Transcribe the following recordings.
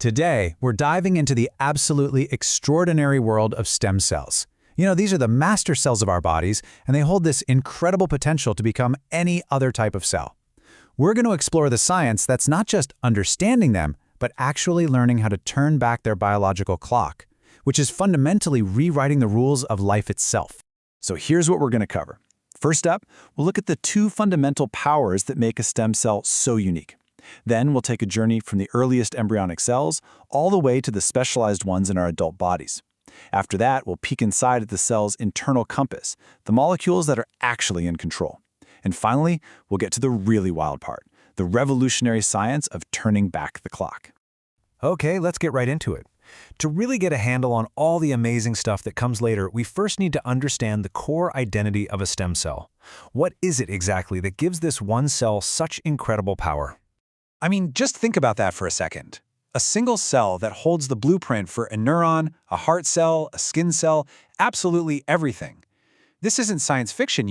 Today, we're diving into the absolutely extraordinary world of stem cells. These are the master cells of our bodies, and they hold this incredible potential to become any other type of cell. We're going to explore the science that's not just understanding them, but actually learning how to turn back their biological clock, which is fundamentally rewriting the rules of life itself. So here's what we're going to cover. First up, we'll look at the two fundamental powers that make a stem cell so unique. Then we'll take a journey from the earliest embryonic cells all the way to the specialized ones in our adult bodies. After that, we'll peek inside at the cell's internal compass, the molecules that are actually in control. And finally, we'll get to the really wild part, the revolutionary science of turning back the clock. Okay, let's get right into it. To really get a handle on all the amazing stuff that comes later, we first need to understand the core identity of a stem cell. What is it exactly that gives this one cell such incredible power? Just think about that for a second. A single cell that holds the blueprint for a neuron, a heart cell, a skin cell, absolutely everything. This isn't science fiction,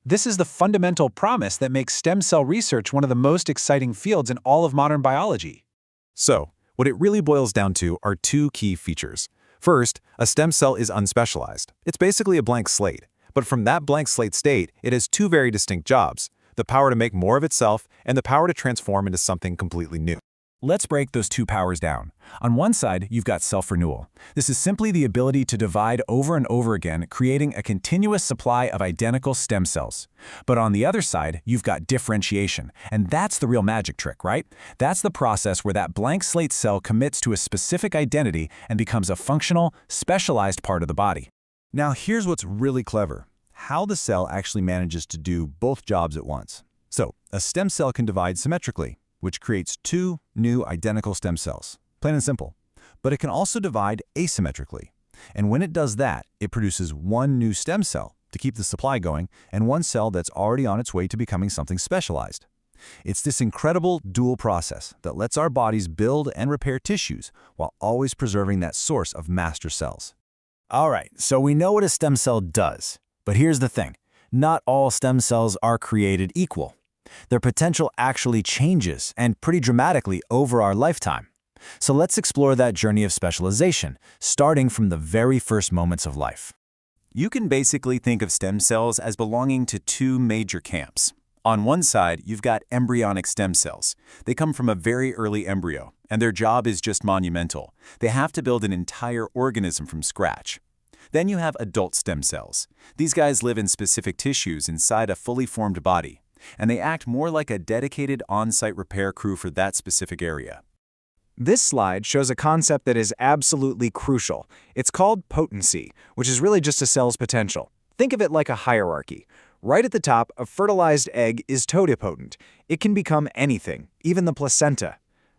This is the fundamental promise that makes stem cell research one of the most exciting fields in all of modern biology. So, what it really boils down to are two key features. First, a stem cell is unspecialized. It's basically a blank slate. But from that blank slate state, it has two very distinct jobs: the power to make more of itself and the power to transform into something completely new. Let's break those two powers down. On one side, you've got self-renewal. This is simply the ability to divide over and over again, creating a continuous supply of identical stem cells. But on the other side, you've got differentiation, and that's the real magic trick, right? That's the process where that blank slate cell commits to a specific identity and becomes a functional, specialized part of the body. Now here's what's really clever: how the cell actually manages to do both jobs at once. So, a stem cell can divide symmetrically, which creates two new identical stem cells. Plain and simple. But it can also divide asymmetrically. And when it does that, it produces one new stem cell to keep the supply going and one cell that's already on its way to becoming something specialized. It's this incredible dual process that lets our bodies build and repair tissues while always preserving that source of master cells. All right, so we know what a stem cell does. But here's the thing. Not all stem cells are created equal. Their potential actually changes, and pretty dramatically, over our lifetime. So let's explore that journey of specialization, starting from the very first moments of life. You can basically think of stem cells as belonging to two major camps. On one side, you've got embryonic stem cells. They come from a very early embryo, and their job is just monumental. They have to build an entire organism from scratch. Then you have adult stem cells. These guys live in specific tissues inside a fully formed body, and they act more like a dedicated on-site repair crew for that specific area. This slide shows a concept that is absolutely crucial. It's called potency, which is really just a cell's potential. Think of it like a hierarchy. Right at the top, a fertilized egg is totipotent. It can become anything, even the placenta.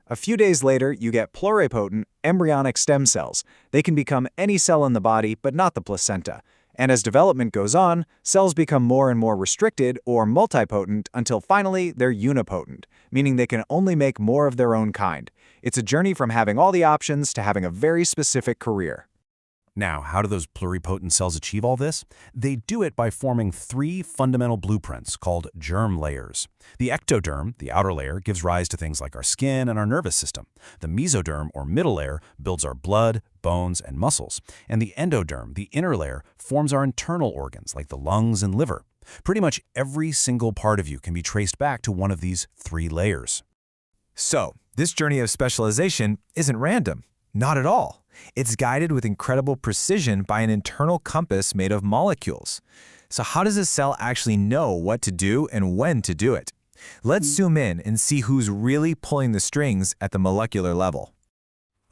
A few days later, you get pluripotent embryonic stem cells. They can become any cell in the body, but not the placenta. And as development goes on, cells become more and more restricted or multipotent until finally they're unipotent, meaning they can only make more of their own kind. It's a journey from having all the options to having a very specific career. Now, how do those pluripotent cells achieve all this? They do it by forming three fundamental blueprints called germ layers. The ectoderm, the outer layer, gives rise to things like our skin and our nervous system. The mesoderm, or middle layer, builds our blood, bones, and muscles. And the endoderm, the inner layer, forms our internal organs like the lungs and liver. Pretty much every single part of you can be traced back to one of these three layers. So, this journey of specialization isn't random. Not at all. It's guided with incredible precision by an internal compass made of molecules. So how does a cell actually know what to do and when to do it? Let's zoom in and see who's really pulling the strings at the molecular level.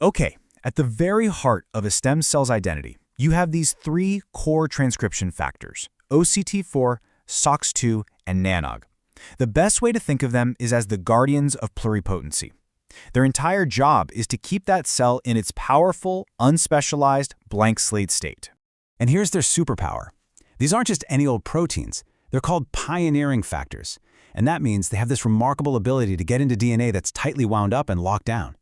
Okay, at the very heart of a stem cell's identity, you have these three core transcription factors: OCT4, SOX2, and NANOG. The best way to think of them is as the guardians of pluripotency. Their entire job is to keep that cell in its powerful, unspecialized, blank slate state. And here's their superpower. These aren't just any old proteins. They're called pioneering factors. And that means they have this remarkable ability to get into DNA that's tightly wound up and locked down.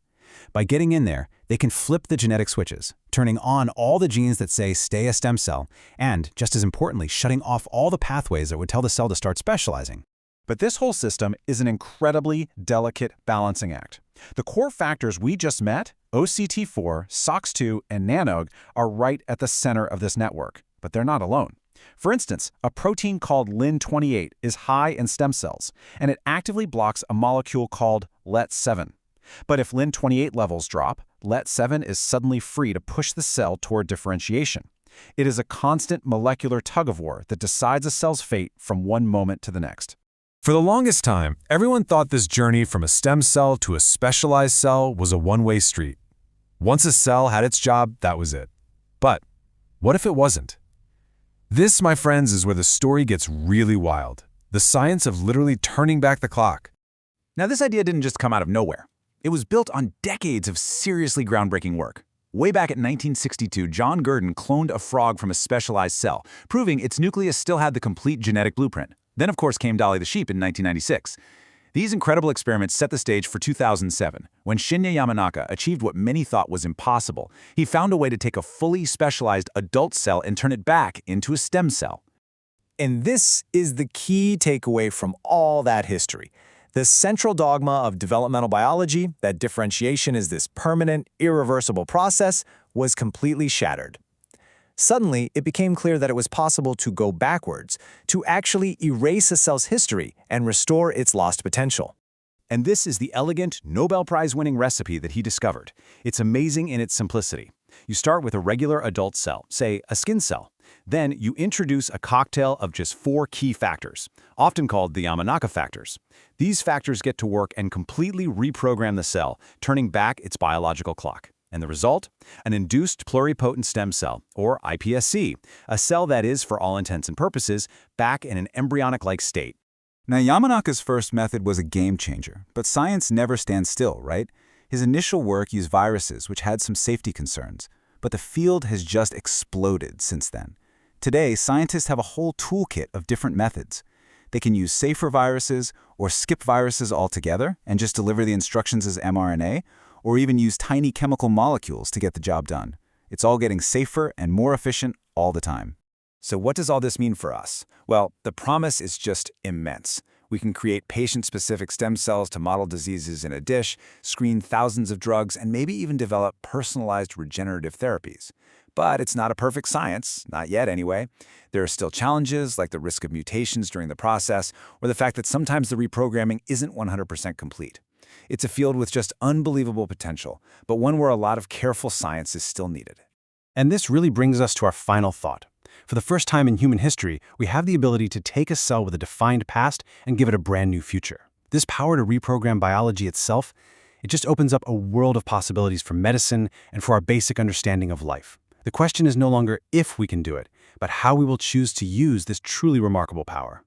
By getting in there, they can flip the genetic switches, turning on all the genes that say stay a stem cell, and, just as importantly, shutting off all the pathways that would tell the cell to start specializing. But this whole system is an incredibly delicate balancing act. The core factors we just met OCT4, SOX2, and NANOG are right at the center of this network, but they're not alone. For instance, a protein called Lin28 is high in stem cells, and it actively blocks a molecule called LET7. But if Lin28 levels drop, LET7 is suddenly free to push the cell toward differentiation. It is a constant molecular tug-of-war that decides a cell's fate from one moment to the next. For the longest time, everyone thought this journey from a stem cell to a specialized cell was a one-way street. Once a cell had its job, that was it. But what if it wasn't? This, my friends, is where the story gets really wild. The science of literally turning back the clock. Now, this idea didn't just come out of nowhere. It was built on decades of seriously groundbreaking work. Way back in 1962, John Gurdon cloned a frog from a specialized cell, proving its nucleus still had the complete genetic blueprint. Then, of course, came Dolly the sheep in 1996. These incredible experiments set the stage for 2007, when Shinya Yamanaka achieved what many thought was impossible. He found a way to take a fully specialized adult cell and turn it back into a stem cell. And this is the key takeaway from all that history. The central dogma of developmental biology, that differentiation is this permanent, irreversible process, was completely shattered. Suddenly, it became clear that it was possible to go backwards, to actually erase a cell's history and restore its lost potential. And this is the elegant, Nobel Prize-winning recipe that he discovered. It's amazing in its simplicity. You start with a regular adult cell, say a skin cell. Then you introduce a cocktail of just 4 key factors, often called the Yamanaka factors. These factors get to work and completely reprogram the cell, turning back its biological clock. And the result? An induced pluripotent stem cell, or iPSC, a cell that is, for all intents and purposes, back in an embryonic-like state. Now, Yamanaka's first method was a game changer, but science never stands still, right? His initial work used viruses, which had some safety concerns, but the field has just exploded since then. Today, scientists have a whole toolkit of different methods. They can use safer viruses or skip viruses altogether and just deliver the instructions as mRNA, or even use tiny chemical molecules to get the job done. It's all getting safer and more efficient all the time. So what does all this mean for us? Well, the promise is just immense. We can create patient-specific stem cells to model diseases in a dish, screen thousands of drugs, and maybe even develop personalized regenerative therapies. But it's not a perfect science, not yet anyway. There are still challenges like the risk of mutations during the process, or the fact that sometimes the reprogramming isn't 100% complete. It's a field with just unbelievable potential, but one where a lot of careful science is still needed. And this really brings us to our final thought. For the first time in human history, we have the ability to take a cell with a defined past and give it a brand new future. This power to reprogram biology itself, it just opens up a world of possibilities for medicine and for our basic understanding of life. The question is no longer if we can do it, but how we will choose to use this truly remarkable power.